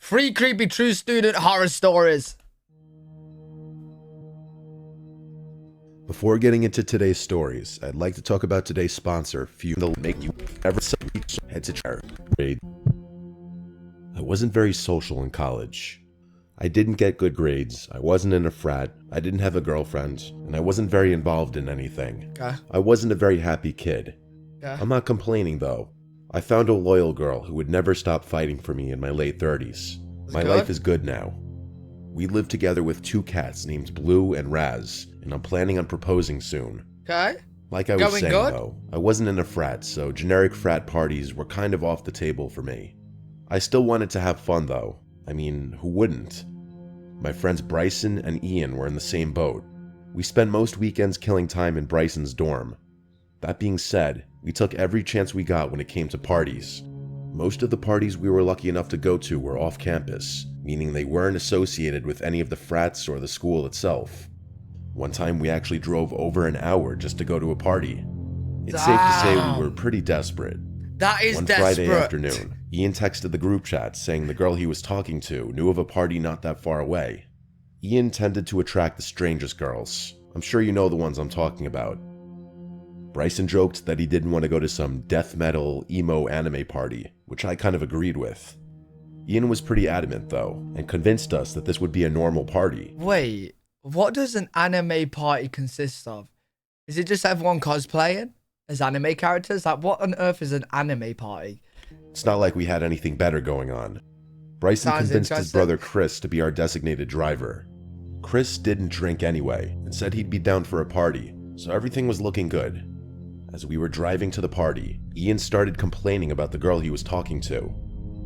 Three creepy true student horror stories. Before getting into today's stories, I'd like to talk about today's sponsor, Fume. They'll make you ever head to grade. I wasn't very social in college. I didn't get good grades, I wasn't in a frat, I didn't have a girlfriend, and I wasn't very involved in anything. I wasn't a very happy kid. I'm not complaining though. I found a loyal girl who would never stop fighting for me in my late 30s. My life is good now. We live together with two cats named Blue and Raz, and I'm planning on proposing soon. Like I was saying though, I wasn't in a frat, so generic frat parties were kind of off the table for me. I still wanted to have fun though. I mean, who wouldn't? My friends Bryson and Ian were in the same boat. We spent most weekends killing time in Bryson's dorm. That being said, we took every chance we got when it came to parties. Most of the parties we were lucky enough to go to were off campus, meaning they weren't associated with any of the frats or the school itself. One time we actually drove over an hour just to go to a party. It's safe to say we were pretty desperate. That is One desperate. Friday afternoon, Ian texted the group chat saying the girl he was talking to knew of a party not that far away. Ian tended to attract the strangest girls. I'm sure you know the ones I'm talking about. Bryson joked that he didn't want to go to some death metal, emo anime party, which I kind of agreed with. Ian was pretty adamant though, and convinced us that this would be a normal party. Wait, what does an anime party consist of? Is it just everyone cosplaying as anime characters? Like, what on earth is an anime party? It's not like we had anything better going on. Bryson convinced his brother Chris to be our designated driver. Chris didn't drink anyway, and said he'd be down for a party, so everything was looking good. As we were driving to the party, Ian started complaining about the girl he was talking to.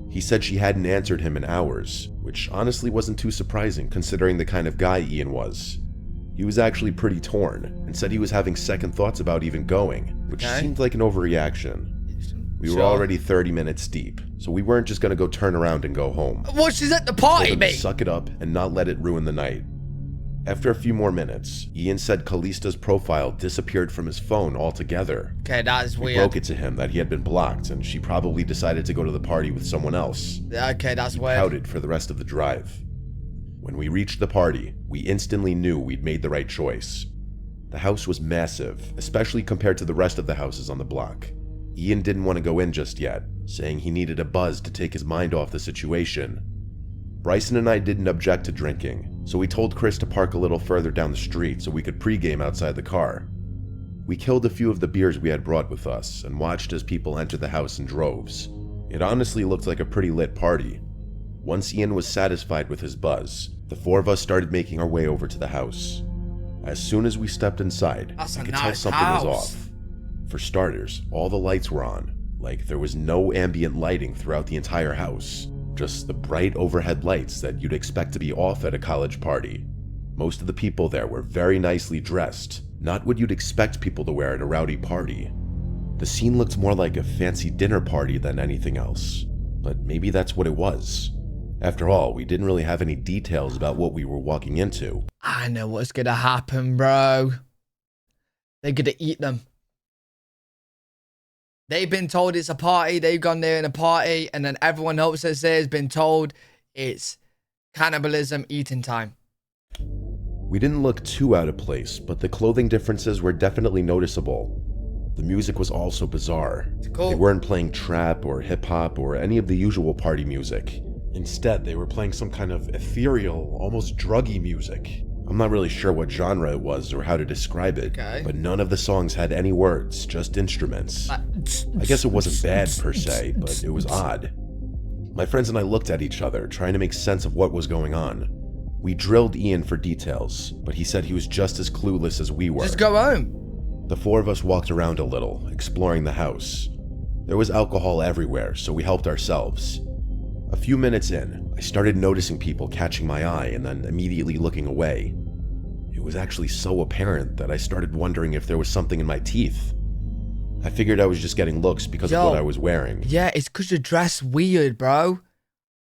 He said she hadn't answered him in hours, which honestly wasn't too surprising considering the kind of guy Ian was. He was actually pretty torn, and said he was having second thoughts about even going, which seemed like an overreaction. We were already 30 minutes deep, so we weren't just gonna go turn around and go home. What, she's at the party, mate? Suck it up and not let it ruin the night. After a few more minutes, Ian said Callista's profile disappeared from his phone altogether. Okay, that is weird. We broke it to him that he had been blocked and she probably decided to go to the party with someone else. Okay, that's weird. He pouted for the rest of the drive. When we reached the party, we instantly knew we'd made the right choice. The house was massive, especially compared to the rest of the houses on the block. Ian didn't want to go in just yet, saying he needed a buzz to take his mind off the situation. Bryson and I didn't object to drinking, so we told Chris to park a little further down the street so we could pregame outside the car. We killed a few of the beers we had brought with us and watched as people entered the house in droves. It honestly looked like a pretty lit party. Once Ian was satisfied with his buzz, the four of us started making our way over to the house. As soon as we stepped inside, I could tell something was off. For starters, all the lights were on, like there was no ambient lighting throughout the entire house. Just the bright overhead lights that you'd expect to be off at a college party. Most of the people there were very nicely dressed, not what you'd expect people to wear at a rowdy party. The scene looked more like a fancy dinner party than anything else, but maybe that's what it was. After all, we didn't really have any details about what we were walking into. I know what's gonna happen, bro. They're gonna eat them. They've been told it's a party, they've gone there in a party, and then everyone else that's there has been told it's cannibalism eating time. We didn't look too out of place, but the clothing differences were definitely noticeable. The music was also bizarre. They weren't playing trap or hip-hop or any of the usual party music. Instead, they were playing some kind of ethereal, almost druggy music. I'm not really sure what genre it was or how to describe it, but none of the songs had any words, just instruments. I guess it wasn't bad per se, but it was odd. My friends and I looked at each other, trying to make sense of what was going on. We drilled Ian for details, but he said he was just as clueless as we were. Just go home. The four of us walked around a little, exploring the house. There was alcohol everywhere, so we helped ourselves. A few minutes in, I started noticing people catching my eye and then immediately looking away. It was actually so apparent that I started wondering if there was something in my teeth. I figured I was just getting looks because of what I was wearing. Yeah, it's because you're dressed weird, bro.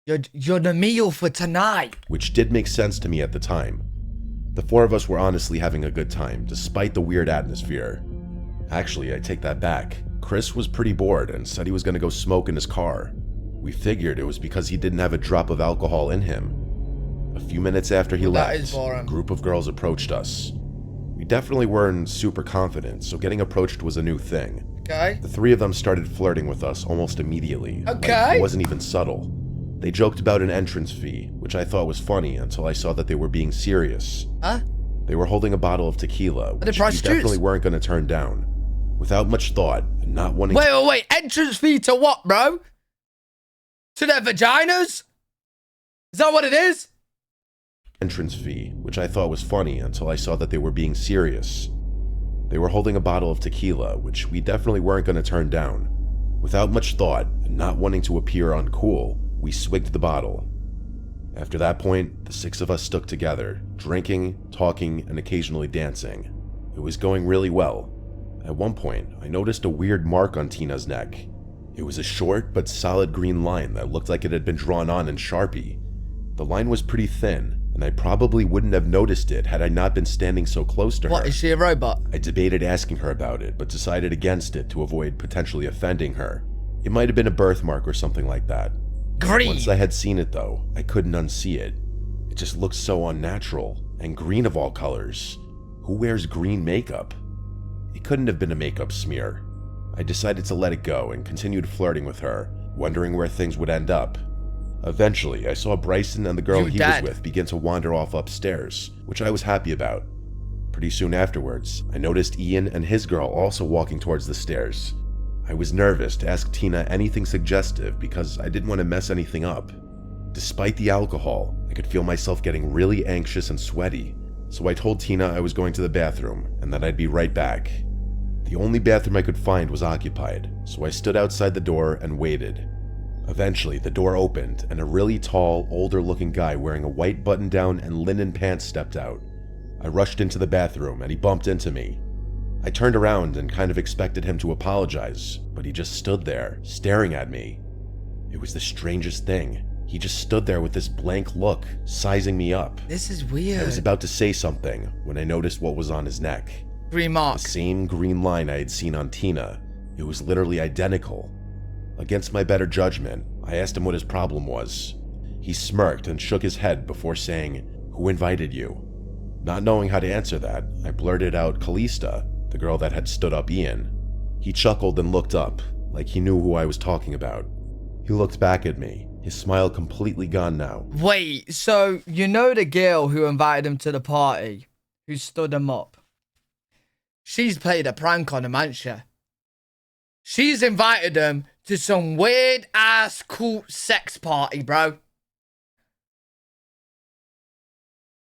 You're the meal for tonight. Which did make sense to me at the time. The four of us were honestly having a good time, despite the weird atmosphere. Actually, I take that back. Chris was pretty bored and said he was going to go smoke in his car. We figured it was because he didn't have a drop of alcohol in him. A few minutes after he That left, is boring. a group of girls approached us. We definitely weren't super confident, so getting approached was a new thing. Okay. The three of them started flirting with us almost immediately. Okay. Like, it wasn't even subtle. They joked about an entrance fee, which I thought was funny until I saw that they were being serious. Huh? They were holding a bottle of tequila, they which we prostitutes? definitely weren't going to turn down. Without much thought, and not wanting Wait. Entrance fee to what, bro? To their vaginas? Is that what it is? entrance fee, which I thought was funny until I saw that they were being serious. They were holding a bottle of tequila, which we definitely weren't going to turn down. Without much thought, and not wanting to appear uncool, we swigged the bottle. After that point, the six of us stuck together, drinking, talking, and occasionally dancing. It was going really well. At one point, I noticed a weird mark on Tina's neck. It was a short but solid green line that looked like it had been drawn on in Sharpie. The line was pretty thin, and I probably wouldn't have noticed it had I not been standing so close to her. What, is she a robot? I debated asking her about it, but decided against it to avoid potentially offending her. It might have been a birthmark or something like that. Green. Once I had seen it though, I couldn't unsee it. It just looked so unnatural, and green of all colors. Who wears green makeup? It couldn't have been a makeup smear. I decided to let it go and continued flirting with her, wondering where things would end up. Eventually, I saw Bryson and the girl he was with begin to wander off upstairs, which I was happy about. Pretty soon afterwards, I noticed Ian and his girl also walking towards the stairs. I was nervous to ask Tina anything suggestive because I didn't want to mess anything up. Despite the alcohol, I could feel myself getting really anxious and sweaty, so I told Tina I was going to the bathroom and that I'd be right back. The only bathroom I could find was occupied, so I stood outside the door and waited. Eventually, the door opened and a really tall, older-looking guy wearing a white button-down and linen pants stepped out. I rushed into the bathroom and he bumped into me. I turned around and kind of expected him to apologize, but he just stood there, staring at me. It was the strangest thing. He just stood there with this blank look, sizing me up. This is weird. I was about to say something when I noticed what was on his neck. Green mark. The same green line I had seen on Tina. It was literally identical. Against my better judgment, I asked him what his problem was. He smirked and shook his head before saying, "Who invited you?" Not knowing how to answer that, I blurted out Callista, the girl that had stood up Ian. He chuckled and looked up, like he knew who I was talking about. He looked back at me, his smile completely gone now. Wait, so you know the girl who invited him to the party, who stood him up? She's played a prank on him, hasn't she? She's invited him to some weird ass cult sex party, bro.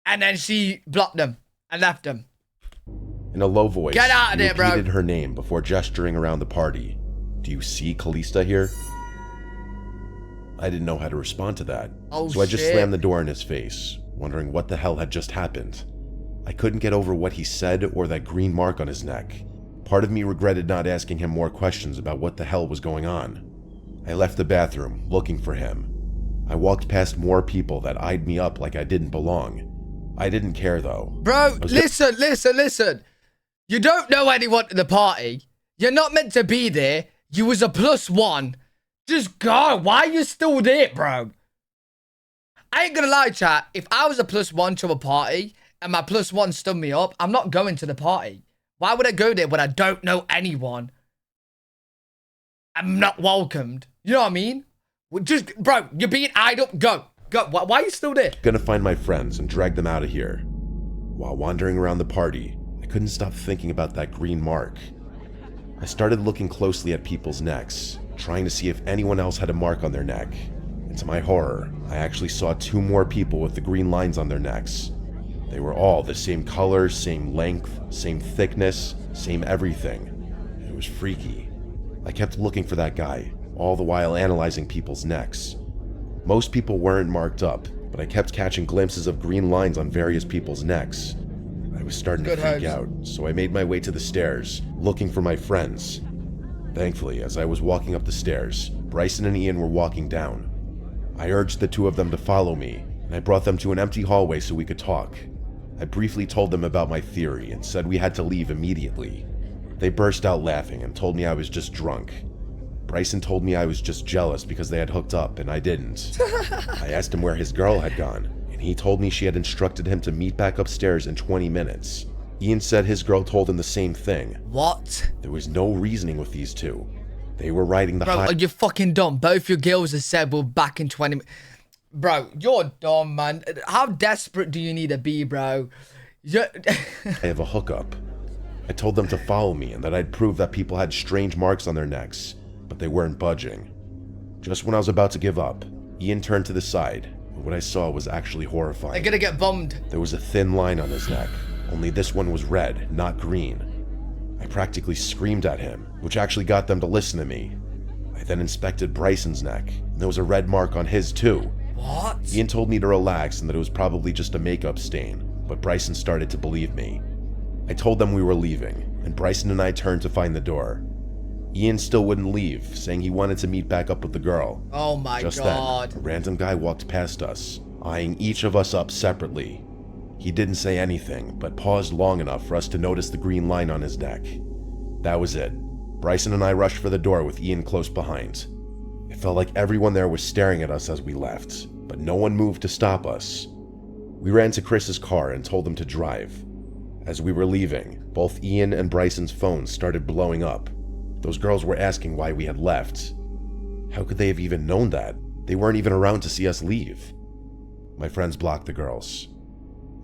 And then she blocked him and left him. In a low voice, Get out of he there, bro. repeated her name before gesturing around the party. "Do you see Callista here?" I didn't know how to respond to that, so I just shit. slammed the door in his face, wondering what the hell had just happened. I couldn't get over what he said or that green mark on his neck. Part of me regretted not asking him more questions about what the hell was going on. I left the bathroom, looking for him. I walked past more people that eyed me up like I didn't belong. I didn't care though. Bro, listen. You don't know anyone at the party. You're not meant to be there. You was a +1. Just go. Why are you still there, bro? I ain't gonna lie, chat. If I was a +1 to a party and my +1 stood me up, I'm not going to the party. Why would I go there when I don't know anyone? I'm not welcomed. You know what I mean? Just, bro, you're being eyed up. Go. Why are you still there? Gonna find my friends and drag them out of here. While wandering around the party, I couldn't stop thinking about that green mark. I started looking closely at people's necks, trying to see if anyone else had a mark on their neck. And to my horror, I actually saw 2 more people with the green lines on their necks. They were all the same color, same length, same thickness, same everything. It was freaky. I kept looking for that guy, all the while analyzing people's necks. Most people weren't marked up, but I kept catching glimpses of green lines on various people's necks. I was starting to freak out, so I made my way to the stairs, looking for my friends. Thankfully, as I was walking up the stairs, Bryson and Ian were walking down. I urged the 2 of them to follow me, and I brought them to an empty hallway so we could talk. I briefly told them about my theory and said we had to leave immediately. They burst out laughing and told me I was just drunk. Bryson told me I was just jealous because they had hooked up and I didn't. I asked him where his girl had gone, and he told me she had instructed him to meet back upstairs in 20 minutes. Ian said his girl told him the same thing. What? There was no reasoning with these two. They were riding the Bro, high... are you fucking dumb? Both your girls have said we're back in 20 minutes. Bro, you're dumb, man. How desperate do you need to be, bro? I have a hookup. I told them to follow me and that I'd prove that people had strange marks on their necks, but they weren't budging. Just when I was about to give up, Ian turned to the side, and what I saw was actually horrifying. They're gonna get bummed. There was a thin line on his neck, only this one was red, not green. I practically screamed at him, which actually got them to listen to me. I then inspected Bryson's neck, and there was a red mark on his too. What? Ian told me to relax and that it was probably just a makeup stain, but Bryson started to believe me. I told them we were leaving, and Bryson and I turned to find the door. Ian still wouldn't leave, saying he wanted to meet back up with the girl. Oh my Just God. then, a random guy walked past us, eyeing each of us up separately. He didn't say anything, but paused long enough for us to notice the green line on his neck. That was it. Bryson and I rushed for the door with Ian close behind. It felt like everyone there was staring at us as we left, but no one moved to stop us. We ran to Chris's car and told him to drive. As we were leaving, both Ian and Bryson's phones started blowing up. Those girls were asking why we had left. How could they have even known that? They weren't even around to see us leave. My friends blocked the girls.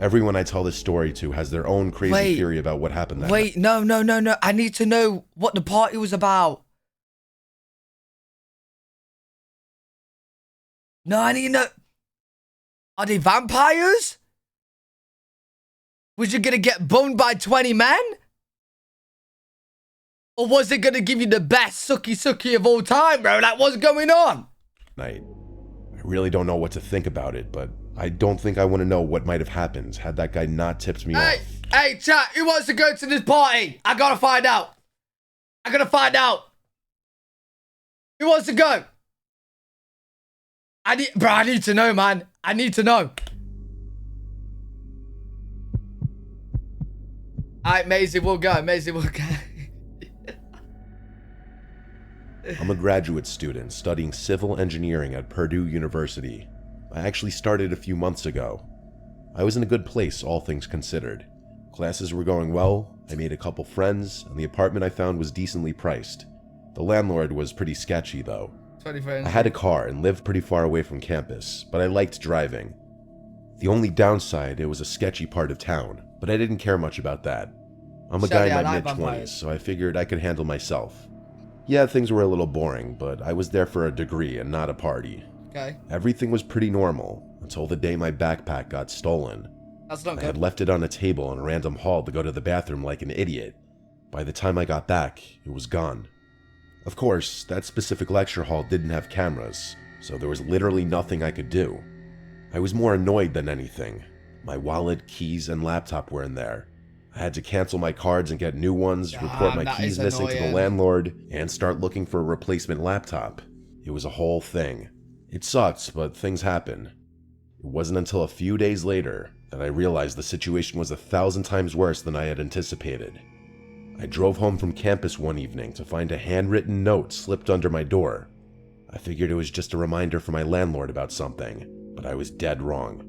Everyone I tell this story to has their own crazy theory about what happened that night. No. I need to know what the party was about. No, I need to know. Are they vampires? Was you gonna get boned by 20 men? Or was it gonna give you the best sucky of all time, bro? Like, what's going on? Night. I really don't know what to think about it, but I don't think I want to know what might have happened had that guy not tipped me off. Hey, chat, who wants to go to this party? I gotta find out. Who wants to go? I need to know, man. I need to know. Alright, Maisie, we'll go. I'm a graduate student studying civil engineering at Purdue University. I actually started a few months ago. I was in a good place, all things considered. Classes were going well, I made a couple friends, and the apartment I found was decently priced. The landlord was pretty sketchy, though. I had a car and lived pretty far away from campus, but I liked driving. The only downside, it was a sketchy part of town, but I didn't care much about that. I'm a guy in my mid-20s, so I figured I could handle myself. Yeah, things were a little boring, but I was there for a degree and not a party. Okay. Everything was pretty normal until the day my backpack got stolen. That's not good. I had left it on a table in a random hall to go to the bathroom like an idiot. By the time I got back, it was gone. Of course, that specific lecture hall didn't have cameras, so there was literally nothing I could do. I was more annoyed than anything. My wallet, keys, and laptop were in there. I had to cancel my cards and get new ones, report my keys missing to the landlord, and start looking for a replacement laptop. It was a whole thing. It sucked, but things happen. It wasn't until a few days later that I realized the situation was 1,000 times worse than I had anticipated. I drove home from campus one evening to find a handwritten note slipped under my door. I figured it was just a reminder from my landlord about something, but I was dead wrong.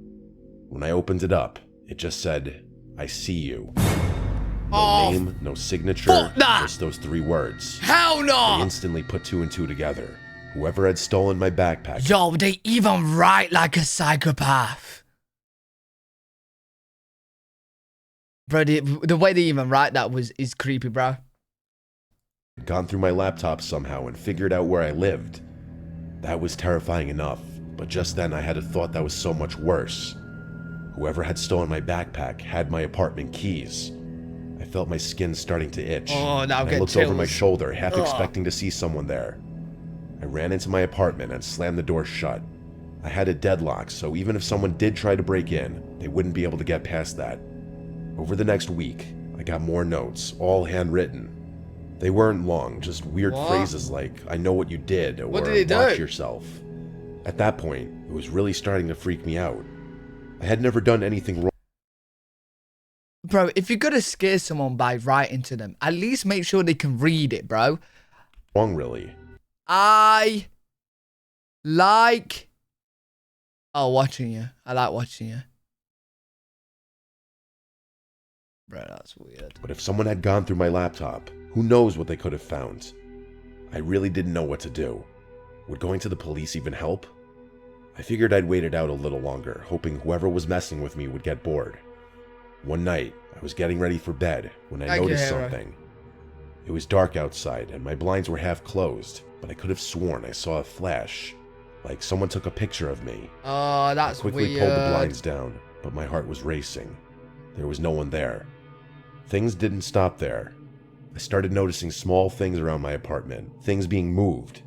When I opened it up, it just said, "I see you." No name, no signature, just those 3 words. Hell no! I instantly put 2 and 2 together. Whoever had stolen my backpack... Yo, they even write like a psychopath. Bro, the way they even write that is creepy, bro. Gone through my laptop somehow and figured out where I lived. That was terrifying enough, but just then I had a thought that was so much worse. Whoever had stolen my backpack had my apartment keys. I felt my skin starting to itch. Oh, now I looked over my shoulder, half expecting to see someone there. I ran into my apartment and slammed the door shut. I had a deadlock, so even if someone did try to break in, they wouldn't be able to get past that. Over the next week, I got more notes, all handwritten. They weren't long, just weird phrases like, "I know what you did," or "Watch yourself." At that point, it was really starting to freak me out. I had never done anything wrong. Bro, if you're gonna scare someone by writing to them, at least make sure they can read it, bro. Wrong, really. I like watching you. I like watching you. Bro, that's weird. But if someone had gone through my laptop, who knows what they could have found? I really didn't know what to do. Would going to the police even help? I figured I'd wait it out a little longer, hoping whoever was messing with me would get bored. One night, I was getting ready for bed when I noticed something. It was dark outside and my blinds were half closed, but I could have sworn I saw a flash, like someone took a picture of me. Oh, that's I quickly weird. pulled the blinds down, but my heart was racing. There was no one there. Things didn't stop there. I started noticing small things around my apartment, things being moved.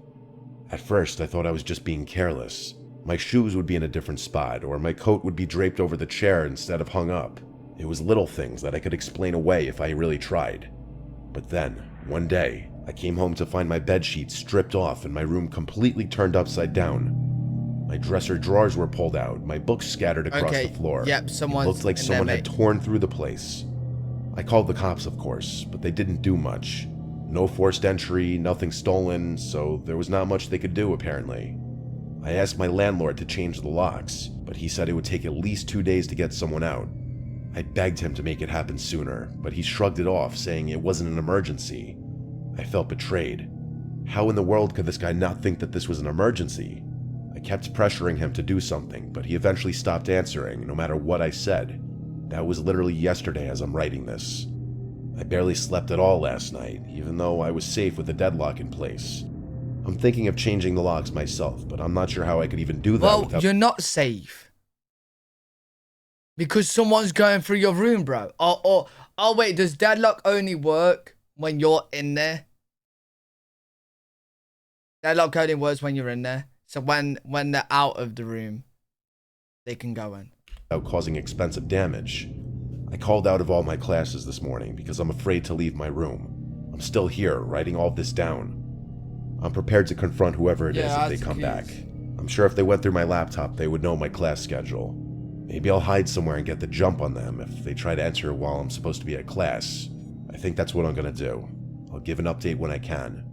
At first, I thought I was just being careless. My shoes would be in a different spot, or my coat would be draped over the chair instead of hung up. It was little things that I could explain away if I really tried. But then, one day, I came home to find my bedsheets stripped off and my room completely turned upside down. My dresser drawers were pulled out, my books scattered across the floor. Yep, It looked like someone had torn through the place. I called the cops, of course, but they didn't do much. No forced entry, nothing stolen, so there was not much they could do, apparently. I asked my landlord to change the locks, but he said it would take at least 2 days to get someone out. I begged him to make it happen sooner, but he shrugged it off, saying it wasn't an emergency. I felt betrayed. How in the world could this guy not think that this was an emergency? I kept pressuring him to do something, but he eventually stopped answering, no matter what I said. That was literally yesterday as I'm writing this. I barely slept at all last night, even though I was safe with the deadlock in place. I'm thinking of changing the locks myself, but I'm not sure how I could even do that without— You're not safe. Because someone's going through your room, bro. Oh, wait, does deadlock only work when you're in there? Deadlock only works when you're in there. So when they're out of the room, they can go in. Without causing expensive damage. I called out of all my classes this morning because I'm afraid to leave my room. I'm still here, writing all this down. I'm prepared to confront whoever it is if they come back. I'm sure if they went through my laptop, they would know my class schedule. Maybe I'll hide somewhere and get the jump on them if they try to enter while I'm supposed to be at class. I think that's what I'm gonna do. I'll give an update when I can.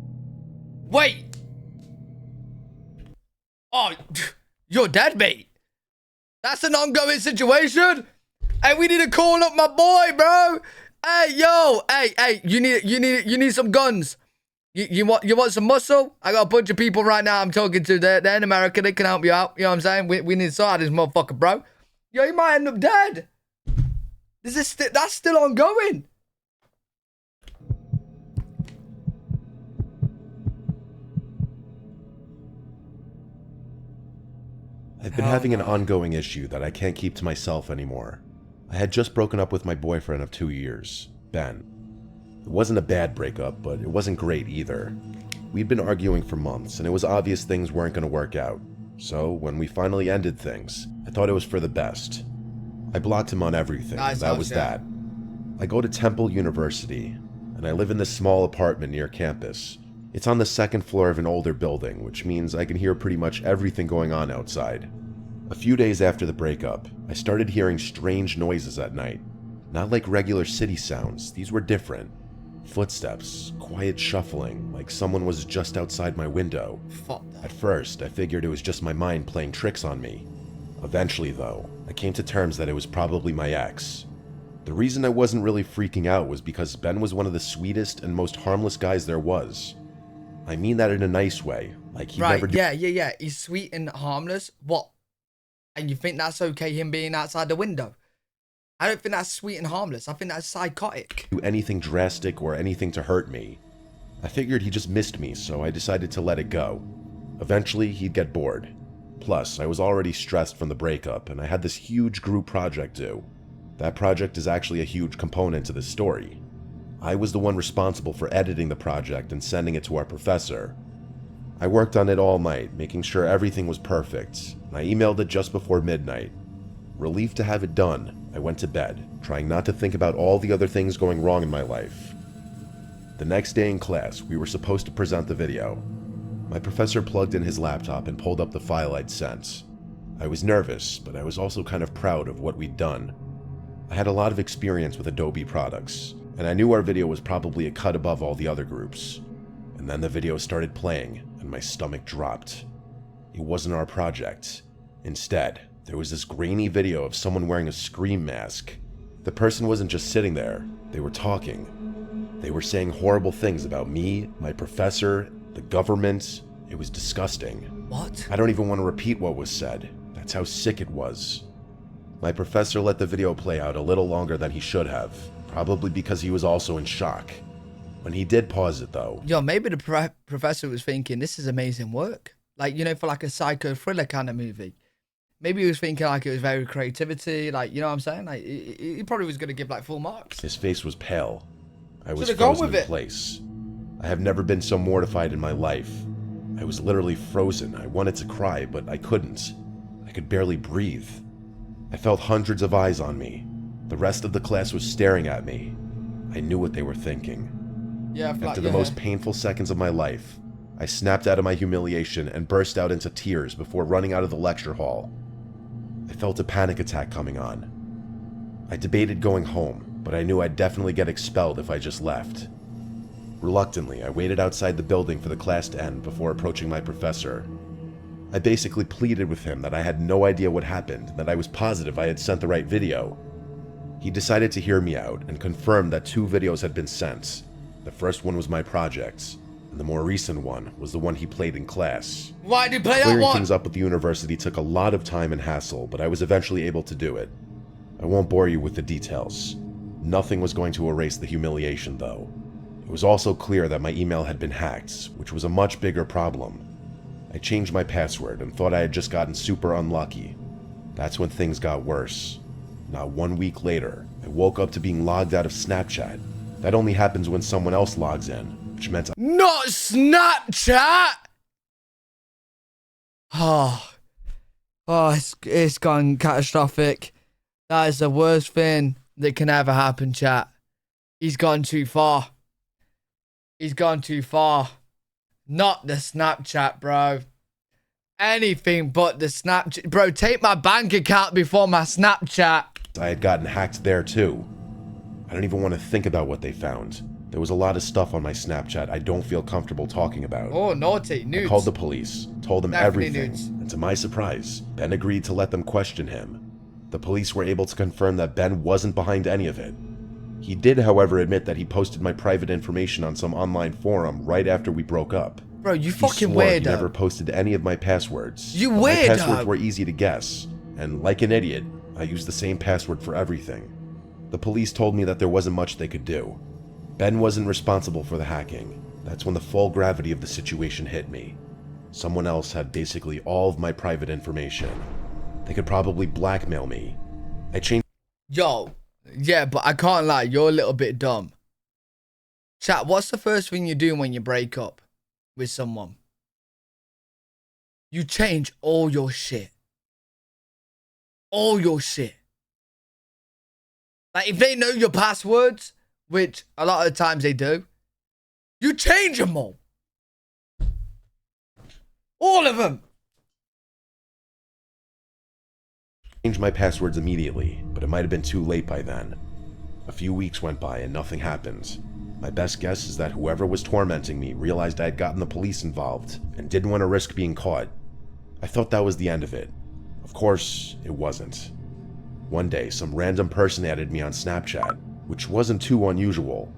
Wait! Oh, you're dead, mate. That's an ongoing situation. Hey, we need to call up my boy, bro. Hey, yo, hey, you need some guns. You want some muscle? I got a bunch of people right now I'm talking to. They're in America. They can help you out. You know what I'm saying? We need to sort out this motherfucker, bro. Yo, you might end up dead. That's still ongoing. I've been having an ongoing issue that I can't keep to myself anymore. I had just broken up with my boyfriend of 2 years, Ben. It wasn't a bad breakup, but it wasn't great either. We'd been arguing for months, and it was obvious things weren't going to work out. So, when we finally ended things, I thought it was for the best. I blocked him on everything, that was that. I go to Temple University, and I live in this small apartment near campus. It's on the second floor of an older building, which means I can hear pretty much everything going on outside. A few days after the breakup, I started hearing strange noises at night. Not like regular city sounds, these were different. Footsteps, quiet shuffling, like someone was just outside my window. At first, I figured it was just my mind playing tricks on me. Eventually, though, I came to terms that it was probably my ex. The reason I wasn't really freaking out was because Ben was one of the sweetest and most harmless guys there was. I mean that in a nice way, like he never— Yeah. He's sweet and harmless. What? And you think that's okay, him being outside the window? I don't think that's sweet and harmless. I think that's psychotic. Do anything drastic or anything to hurt me. I figured he just missed me, so I decided to let it go. Eventually, he'd get bored. Plus, I was already stressed from the breakup, and I had this huge group project due. That project is actually a huge component to this story. I was the one responsible for editing the project and sending it to our professor. I worked on it all night, making sure everything was perfect. I emailed it just before midnight. Relieved to have it done, I went to bed, trying not to think about all the other things going wrong in my life. The next day in class, we were supposed to present the video. My professor plugged in his laptop and pulled up the file I'd sent. I was nervous, but I was also kind of proud of what we'd done. I had a lot of experience with Adobe products, and I knew our video was probably a cut above all the other groups. And then the video started playing, and my stomach dropped. It wasn't our project. Instead, there was this grainy video of someone wearing a scream mask. The person wasn't just sitting there, they were talking. They were saying horrible things about me, my professor, the government. It was disgusting. What? I don't even want to repeat what was said. That's how sick it was. My professor let the video play out a little longer than he should have, probably because he was also in shock. When he did pause it though... Yo, maybe the professor was thinking, this is amazing work. Like, you know, for like a psycho thriller kind of movie. Maybe he was thinking like it was very creativity, like, you know what I'm saying? Like, he probably was going to give like full marks. His face was pale. I was Should've gone frozen with in it. place. I have never been so mortified in my life. I was literally frozen. I wanted to cry, but I couldn't. I could barely breathe. I felt hundreds of eyes on me. The rest of the class was staring at me. I knew what they were thinking. Yeah, After the most painful seconds of my life, I snapped out of my humiliation and burst out into tears before running out of the lecture hall. I felt a panic attack coming on. I debated going home, but I knew I'd definitely get expelled if I just left. Reluctantly, I waited outside the building for the class to end before approaching my professor. I basically pleaded with him that I had no idea what happened, that I was positive I had sent the right video. He decided to hear me out and confirmed that 2 videos had been sent. The first one was my project, and the more recent one was the one he played in class. Why did you play that Clearing one? things up with the university took a lot of time and hassle, but I was eventually able to do it. I won't bore you with the details. Nothing was going to erase the humiliation, though. It was also clear that my email had been hacked, which was a much bigger problem. I changed my password and thought I had just gotten super unlucky. That's when things got worse. Not 1 week later, I woke up to being logged out of Snapchat. That only happens when someone else logs in, which meant Not Snapchat! It's gone catastrophic. That is the worst thing that can ever happen, chat. He's gone too far. He's gone too far. Not the Snapchat, bro. Anything but the Snapchat. Bro, take my bank account before my Snapchat. I had gotten hacked there too. I don't even want to think about what they found. There was a lot of stuff on my Snapchat I don't feel comfortable talking about. Oh, naughty. Nudes. I called the police, told them Definitely everything, nudes. and to my surprise, Ben agreed to let them question him. The police were able to confirm that Ben wasn't behind any of it. He did, however, admit that he posted my private information on some online forum right after we broke up. Bro, you He fucking swore he weirdo. never posted any of my passwords. You But my weirdo. passwords were easy to guess, and like an idiot, I used the same password for everything. The police told me that there wasn't much they could do. Ben wasn't responsible for the hacking. That's when the full gravity of the situation hit me. Someone else had basically all of my private information. They could probably blackmail me. I changed Yo, yeah, but I can't lie. You're a little bit dumb. Chat, what's the first thing you do when you break up with someone? You change all your shit. All your shit. Like, if they know your passwords, which a lot of the times they do, you change them all. All of them. changed my passwords immediately, but it might have been too late by then. A few weeks went by and nothing happened. My best guess is that whoever was tormenting me realized I had gotten the police involved and didn't want to risk being caught. I thought that was the end of it. Of course, it wasn't. One day, some random person added me on Snapchat, which wasn't too unusual.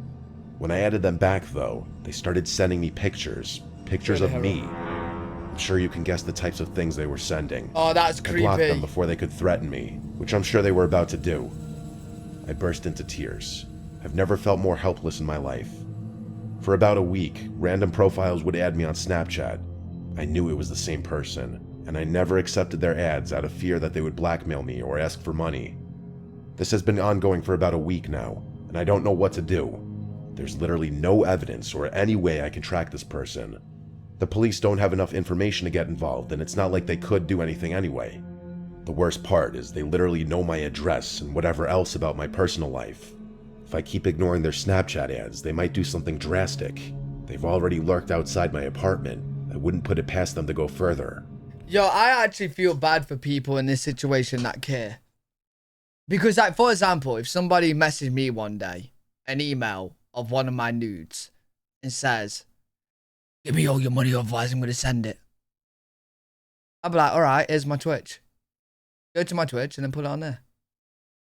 When I added them back, though, they started sending me pictures of me. I'm sure you can guess the types of things they were sending. Oh, that's I blocked them creepy. before they could threaten me, which I'm sure they were about to do. I burst into tears. I've never felt more helpless in my life. For about a week, random profiles would add me on Snapchat. I knew it was the same person, and I never accepted their ads out of fear that they would blackmail me or ask for money. This has been ongoing for about a week now, and I don't know what to do. There's literally no evidence or any way I can track this person. The police don't have enough information to get involved, and it's not like they could do anything anyway. The worst part is they literally know my address and whatever else about my personal life. If I keep ignoring their Snapchat ads, they might do something drastic. They've already lurked outside my apartment. I wouldn't put it past them to go further. Yo, I actually feel bad for people in this situation that care. Because, like, for example, if somebody messaged me one day, an email of one of my nudes, and says, Give me all your money, otherwise I'm going to send it. I'll be like, all right, here's my Twitch. Go to my Twitch and then put it on there.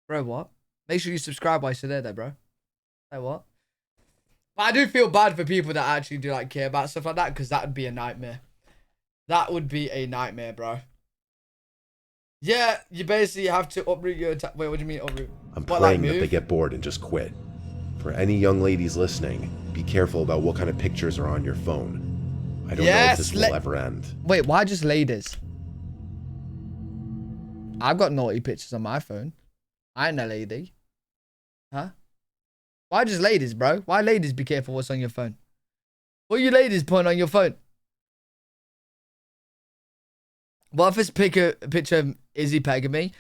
Bro, what? Make sure you subscribe while you're there, bro. Like what? But I do feel bad for people that actually do like care about stuff like that, because that would be a nightmare. That would be a nightmare, bro. Yeah, you basically have to uproot your... Wait, what do you mean uproot? I'm What, praying like, that move? they get bored and just quit. For any young ladies listening, be careful about what kind of pictures are on your phone. I don't know if Yes, this will ever end. Wait, why just ladies? I've got naughty pictures on my phone. I ain't a lady. Huh? Why just ladies, bro? Why ladies be careful what's on your phone? What are you ladies putting on your phone? What if it's a picture of Izzy pegging me?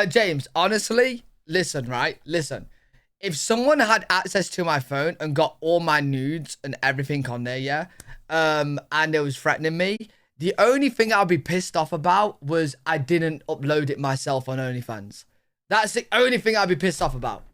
James, honestly, listen, right? Listen. If someone had access to my phone and got all my nudes and everything on there, yeah, and it was threatening me, the only thing I'd be pissed off about was I didn't upload it myself on OnlyFans. That's the only thing I'd be pissed off about.